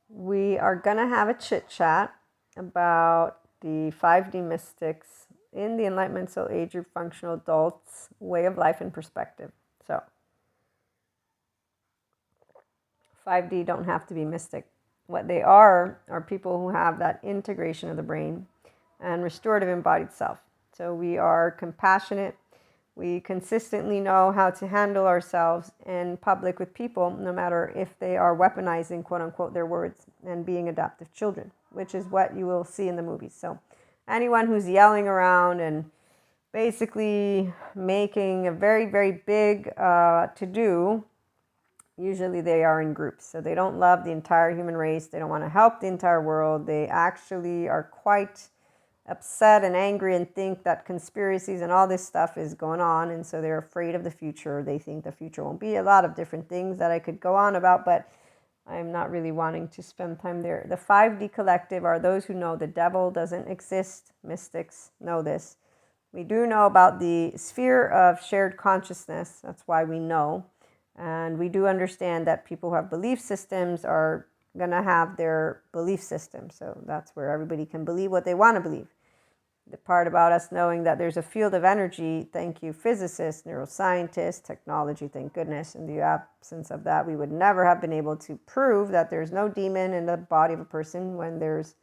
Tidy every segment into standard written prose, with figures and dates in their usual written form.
We are going to have a chit chat about the 5D mystics in the Enlightenment Soul Age group functional adults way of life and perspective. So 5D don't have to be mystic. What they are people who have that integration of the brain and restorative embodied self. So we are compassionate. We consistently know how to handle ourselves in public with people, no matter if they are weaponizing, quote unquote, their words and being adaptive children, which is what you will see in the movies. So anyone who's yelling around and basically making a very, very big to-do, usually they are in groups. So they don't love the entire human race. They don't want to help the entire world. They actually are quite upset and angry and think that conspiracies and all this stuff is going on, and so they're afraid of the future. They think the future won't be. A lot of different things that I could go on about, but I'm not really wanting to spend time there. The 5D collective are those who know the devil doesn't exist. Mystics know this. We do know about the sphere of shared consciousness. That's why we know. And we do understand that people who have belief systems are going to have their belief system. So that's where everybody can believe what they want to believe. The part about us knowing that there's a field of energy, thank you physicists, neuroscientists, technology, thank goodness. In the absence of that, we would never have been able to prove that there's no demon in the body of a person when there's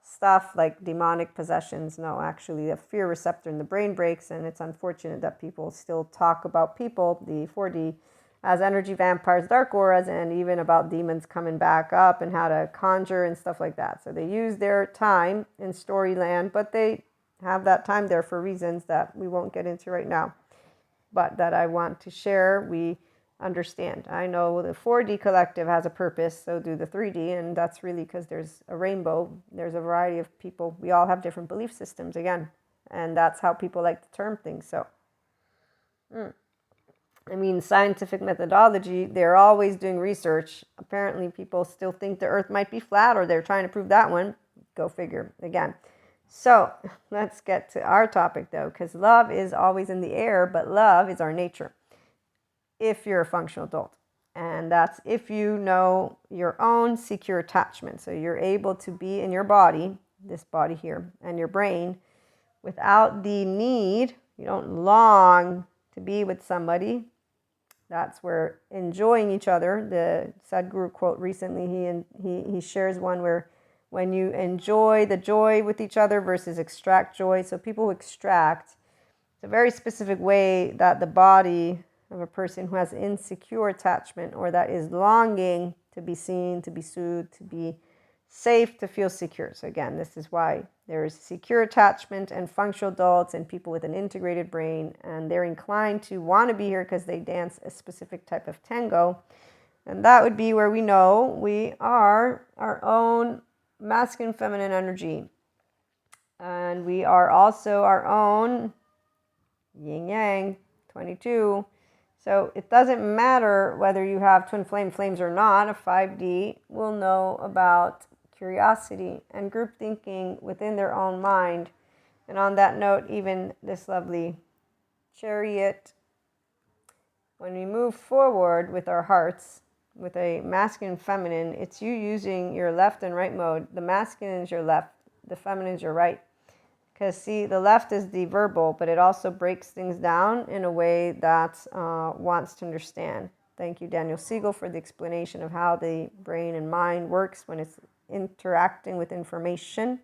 stuff like demonic possessions. No, actually the fear receptor in the brain breaks, and it's unfortunate that people still talk about people, the 4D, as energy vampires, dark auras, and even about demons coming back up and how to conjure and stuff like that. So they use their time in storyland, but they have that time there for reasons that we won't get into right now, but that I want to share. We understand. I know the 4D collective has a purpose, so do the 3D, and that's really because there's a rainbow. There's a variety of people. We all have different belief systems, again, and that's how people like to term things. So I mean, scientific methodology, they're always doing research. Apparently people still think the earth might be flat, or they're trying to prove that one. Go figure again. So let's get to our topic though, because love is always in the air, but love is our nature if you're a functional adult. And that's if you know your own secure attachment. So you're able to be in your body, this body here, and your brain without the need. You don't long to be with somebody. That's where enjoying each other. The Sadhguru quote recently, he shares one where when you enjoy the joy with each other versus extract joy. So people who extract, it's a very specific way that the body of a person who has insecure attachment or that is longing to be seen, to be soothed, to be safe, to feel secure. So again, this is why there is secure attachment and functional adults and people with an integrated brain, and they're inclined to want to be here because they dance a specific type of tango. And that would be where we know we are our own masculine feminine energy, and we are also our own yin yang 22. So it doesn't matter whether you have twin flame flames or not. A 5D will know about curiosity and group thinking within their own mind. And on that note, even this lovely chariot, when we move forward with our hearts, with a masculine feminine, it's you using your left and right mode. The masculine is your left, the feminine is your right. Because see, the left is the verbal, but it also breaks things down in a way that wants to understand. Thank you, Daniel Siegel, for the explanation of how the brain and mind works when it's interacting with information.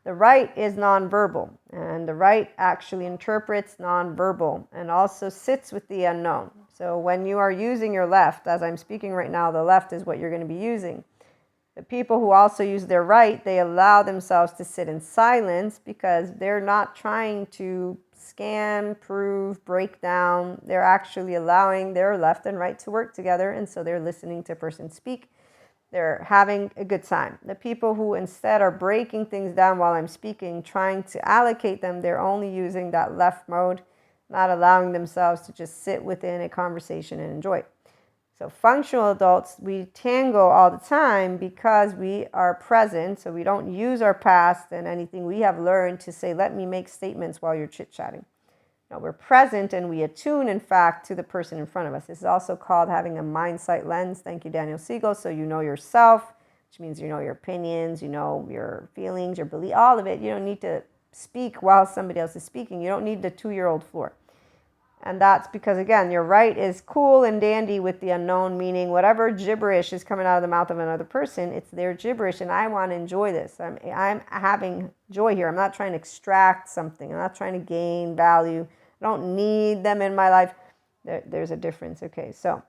The right is nonverbal, and the right actually interprets nonverbal and also sits with the unknown. So when you are using your left, as I'm speaking right now, the left is what you're going to be using. The people who also use their right, they allow themselves to sit in silence because they're not trying to scan, prove, break down. They're actually allowing their left and right to work together, and so they're listening to a person speak. They're having a good time. The people who instead are breaking things down while I'm speaking, trying to allocate them, they're only using that left mode, not allowing themselves to just sit within a conversation and enjoy it. So functional adults, we tango all the time because we are present. So we don't use our past and anything we have learned to say, let me make statements while you're chit-chatting. No, we're present and we attune, in fact, to the person in front of us. This is also called having a mind-sight lens. Thank you, Daniel Siegel. So you know yourself which means you know your opinions, you know your feelings, your belief, all of it. You don't need to speak while somebody else is speaking. You don't need the 2-year-old floor. And that's because, again, your right is cool and dandy with the unknown, meaning whatever gibberish is coming out of the mouth of another person, it's their gibberish, and I want to enjoy this. I'm having joy here. I'm not trying to extract something. I'm not trying to gain value. I don't need them in my life. There's a difference. Okay, so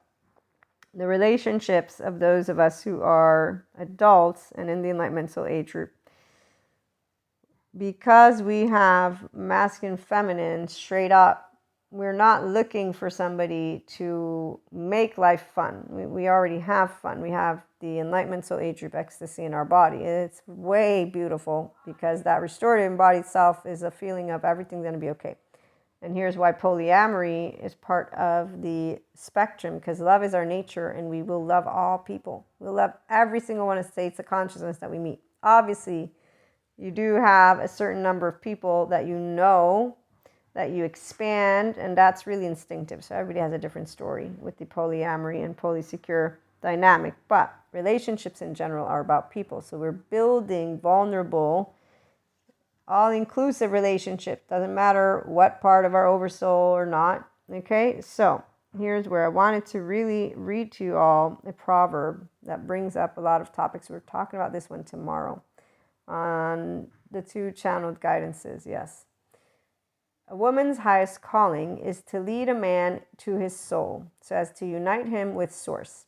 the relationships of those of us who are adults and in the Enlightenment soul age group, because we have masculine, feminine, straight up, we're not looking for somebody to make life fun. We already have fun. We have the Enlightenment soul age group ecstasy in our body. It's way beautiful because that restored embodied self is a feeling of everything's going to be okay. And here's why polyamory is part of the spectrum, because love is our nature and we will love all people. We'll love every single one of the states of consciousness that we meet. Obviously, you do have a certain number of people that you know that you expand, and that's really instinctive. So everybody has a different story with the polyamory and polysecure dynamic. But relationships in general are about people. So we're building vulnerable, all-inclusive relationship. Doesn't matter what part of our oversoul or not. Okay, so here's where I wanted to really read to you all a proverb that brings up a lot of topics. We're talking about this one tomorrow on the 2 channeled guidances. Yes. A woman's highest calling is to lead a man to his soul, so as to unite him with Source.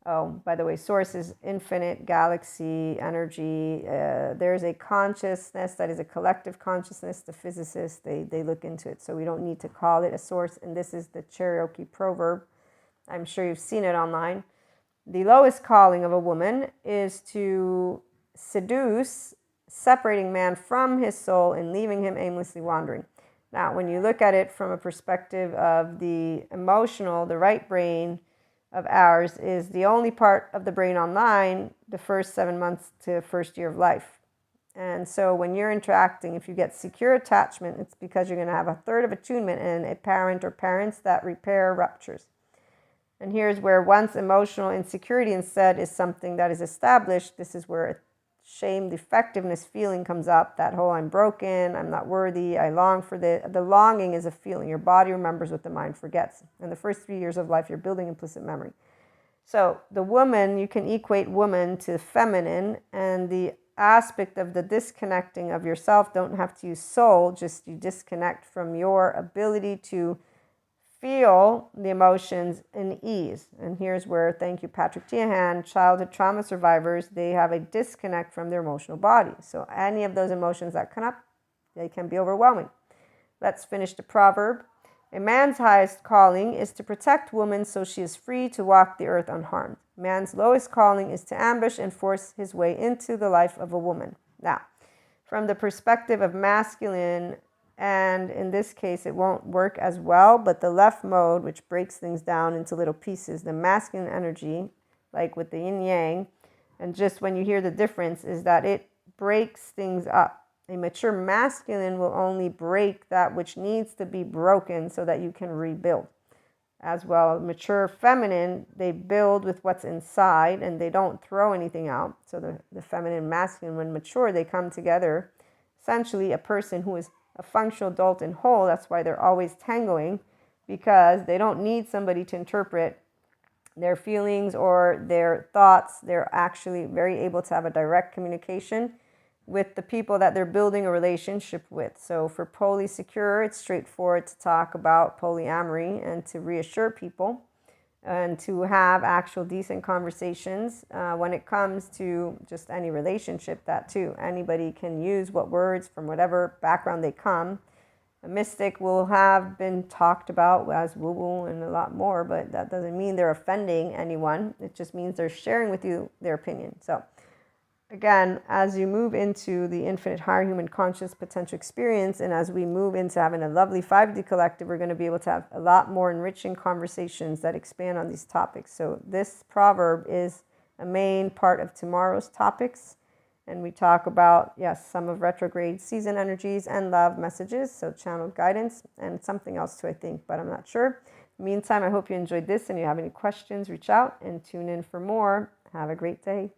Oh, by the way, Source is infinite, galaxy, energy. There's a consciousness that is a collective consciousness. The physicists, they look into it, so we don't need to call it a source. And this is the Cherokee proverb. I'm sure you've seen it online. The lowest calling of a woman is to seduce, separating man from his soul and leaving him aimlessly wandering. Now, when you look at it from a perspective of the emotional, the right brain of ours is the only part of the brain online the first 7 months to first year of life. And so when you're interacting, if you get secure attachment, it's because you're going to have a third of attunement and a parent or parents that repair ruptures. And here's where once emotional insecurity instead is something that is established, this is where shame, defectiveness feeling comes up. That whole I'm broken, I'm not worthy, I long for this. The longing is a feeling. Your body remembers what the mind forgets. In the first 3 years of life, you're building implicit memory. So the woman, you can equate woman to feminine, and the aspect of the disconnecting of yourself, don't have to use soul, just you disconnect from your ability to feel the emotions in ease. And here's where, thank you, Patrick Tiahan, childhood trauma survivors, they have a disconnect from their emotional body. So any of those emotions that come up, they can be overwhelming. Let's finish the proverb. A man's highest calling is to protect woman so she is free to walk the earth unharmed. Man's lowest calling is to ambush and force his way into the life of a woman. Now, from the perspective of masculine, and in this case, it won't work as well, but the left mode, which breaks things down into little pieces, the masculine energy, like with the yin yang, and just when you hear the difference, is that it breaks things up. A mature masculine will only break that which needs to be broken so that you can rebuild. As well, mature feminine, they build with what's inside and they don't throw anything out. So the feminine and masculine, when mature, they come together. Essentially, a person who is a functional adult and whole, that's why they're always tangoing, because they don't need somebody to interpret their feelings or their thoughts. They're actually very able to have a direct communication with the people that they're building a relationship with. So for polysecure, it's straightforward to talk about polyamory and to reassure people and to have actual decent conversations when it comes to just any relationship. That too, anybody can use what words from whatever background they come. A mystic will have been talked about as woo-woo and a lot more, but that doesn't mean they're offending anyone. It just means they're sharing with you their opinion. So again, as you move into the infinite higher human conscious potential experience, and as we move into having a lovely 5D collective, we're going to be able to have a lot more enriching conversations that expand on these topics. So this proverb is a main part of tomorrow's topics. And we talk about, yes, some of retrograde season energies and love messages, so channeled guidance, and something else too, I think, but I'm not sure. In the meantime, I hope you enjoyed this, and if you have any questions, reach out and tune in for more. Have a great day.